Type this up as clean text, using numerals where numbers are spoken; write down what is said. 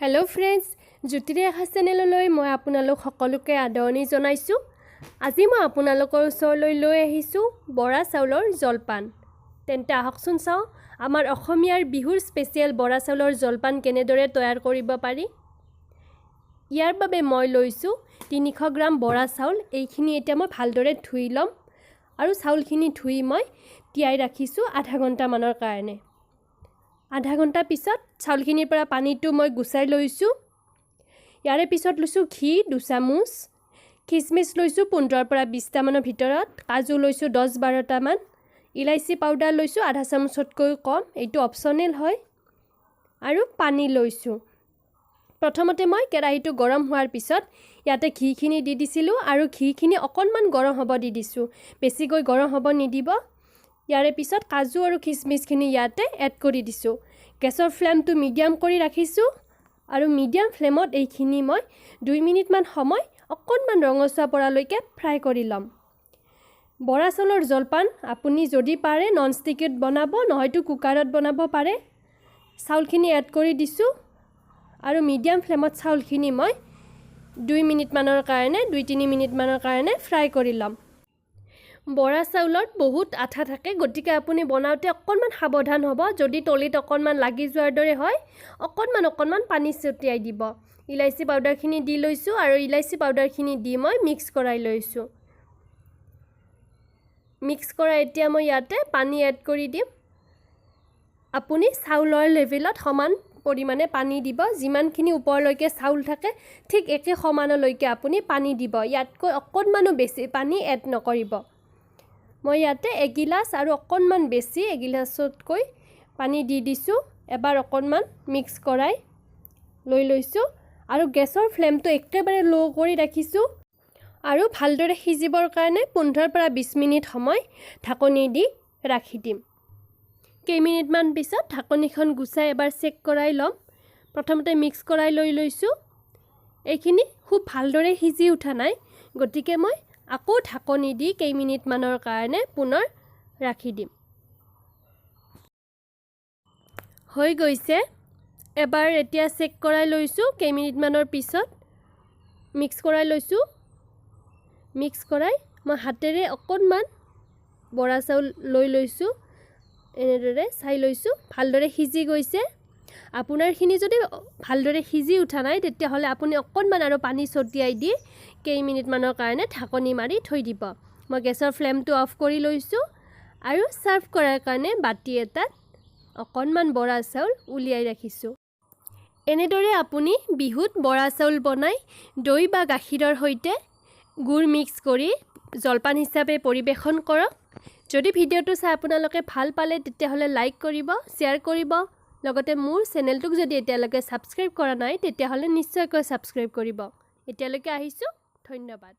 Hello' friends, জ্যোতিৰে আশা চেনেললৈ মই আপোনালোক সকলোকে আদৰণি জনাইছোঁ। আজি মই আপোনালোকৰ ওচৰলৈ লৈ আহিছোঁ বৰা চাউলৰ জলপান। তেন্তে আহকচোন চাওঁ আমাৰ অসমীয়াৰ বিহুৰ স্পেচিয়েল বৰা চাউলৰ জলপান কেনেদৰে তৈয়াৰ কৰিব পাৰি। ইয়াৰ বাবে মই লৈছোঁ 300 গ্ৰাম বৰা চাউল। এইখিনি এতিয়া মই ভালদৰে ধুই ল'ম আৰু চাউলখিনি ধুই মই তিয়াই ৰাখিছোঁ আধা ঘণ্টামানৰ কাৰণে। আধা ঘণ্টা পিছত চাউলখিনিৰ পৰা পানীটো মই গুচাই লৈছোঁ। ইয়াৰে পিছত লৈছোঁ ঘি 2 চামুচ, খিচমিচ লৈছোঁ 15 পৰা 20টা মানৰ ভিতৰত, কাজু লৈছোঁ 10-12টা মান, ইলাইচি পাউডাৰ লৈছোঁ আধা চামুচতকৈ কম, এইটো অপশ্যনেল হয়, আৰু পানী লৈছোঁ। প্ৰথমতে মই কেৰাহীটো গৰম হোৱাৰ পিছত ইয়াতে ঘিখিনি দি দিছিলোঁ আৰু ঘিখিনি অকণমান গৰম হ'ব দি দিছোঁ, বেছিকৈ গৰম হ'ব নিদিব। ইয়াৰে পিছত কাজু আৰু খিচমিচখিনি ইয়াতে এড কৰি দিছোঁ। গেছৰ ফ্লেমটো মিডিয়াম কৰি ৰাখিছোঁ আৰু মিডিয়াম ফ্লেমত এইখিনি মই 2 মিনিটমান সময় অকণমান ৰঙচুৱা পৰালৈকে ফ্ৰাই কৰি ল'ম। বৰা চাউলৰ জলপান আপুনি যদি পাৰে ননষ্টিকিত বনাব, নহয়তো কুকাৰত বনাব পাৰে। চাউলখিনি এড কৰি দিছোঁ আৰু মিডিয়াম ফ্লেমত চাউলখিনি মই 2 মিনিটমানৰ কাৰণে 2-3 মিনিটমানৰ কাৰণে ফ্ৰাই কৰি ল'ম। বৰা চাউলত বহুত আঠা থাকে, গতিকে আপুনি বনাওঁতে অকণমান সাৱধান হ'ব। যদি তলিত অকণমান লাগি যোৱাৰ দৰে হয় অকণমান পানী ছটিয়াই দিব। ইলাইচি পাউডাৰখিনি দি লৈছোঁ আৰু ইলাইচি পাউডাৰখিনি দি মই মিক্স কৰাই লৈছোঁ। মিক্স কৰা এতিয়া মই ইয়াতে পানী এড কৰি দিম। আপুনি চাউলৰ লেভেলত সমান পৰিমাণে পানী দিব। যিমানখিনি ওপৰলৈকে চাউল থাকে ঠিক একে সমানলৈকে আপুনি পানী দিব। ইয়াতকৈ অকণমানো বেছি পানী এড নকৰিব। মই ইয়াতে এগিলাচ আৰু অকণমান বেছি এগিলাচতকৈ পানী দি দিছোঁ। এবাৰ অকণমান মিক্স কৰাই লৈ লৈছোঁ আৰু গেছৰ ফ্লেমটো একেবাৰে ল' কৰি ৰাখিছোঁ আৰু ভালদৰে সিজিবৰ কাৰণে 15 পৰা 20 মিনিট সময় ঢাকনি দি ৰাখি দিম। কেইমিনিটমান পিছত ঢাকনিখন গুচাই এবাৰ চেক কৰাই ল'ম। প্ৰথমতে মিক্স কৰাই লৈ লৈছোঁ। এইখিনি খুব ভালদৰে সিজি উঠা নাই, গতিকে মই আকৌ ঢাকনি দি কেইমিনিটমানৰ কাৰণে পুনৰ ৰাখি দিম। হৈ গৈছে। এবাৰ এতিয়া চেক কৰাই লৈছোঁ। কেইমিনিটমানৰ পিছত মিক্স কৰাই লৈছোঁ। মিক্স কৰাই মই হাতেৰে অকণমান বৰা চাউল লৈ লৈছোঁ, এনেদৰে চাই লৈছোঁ ভালদৰে সিজি গৈছে। আপোনাৰখিনি যদি ভালদৰে সিজি উঠা নাই তেতিয়াহ'লে আপুনি অকণমান আৰু পানী ছটিয়াই দি কেইমিনিটমানৰ কাৰণে ঢাকনি মাৰি থৈ দিব। মই গেছৰ ফ্লেমটো অফ কৰি লৈছোঁ আৰু ছাৰ্ভ কৰাৰ কাৰণে বাতি এটাত অকণমান বৰা চাউল উলিয়াই ৰাখিছোঁ। এনেদৰে আপুনি বিহুত বৰা চাউল বনাই দৈ বা গাখীৰৰ সৈতে গুড় মিক্স কৰি জলপান হিচাপে পৰিৱেশন কৰক। যদি ভিডিঅ'টো চাই আপোনালোকে ভাল পালে তেতিয়াহ'লে লাইক কৰিব, শ্বেয়াৰ কৰিব, লগতে মোৰ চেনেলটোক যদি এতিয়ালৈকে ছাবস্ক্ৰাইব কৰা নাই তেতিয়াহ'লে নিশ্চয়কৈ ছাবস্ক্ৰাইব কৰিব। এতিয়ালৈকে আহিছোঁ, ধন্যবাদ।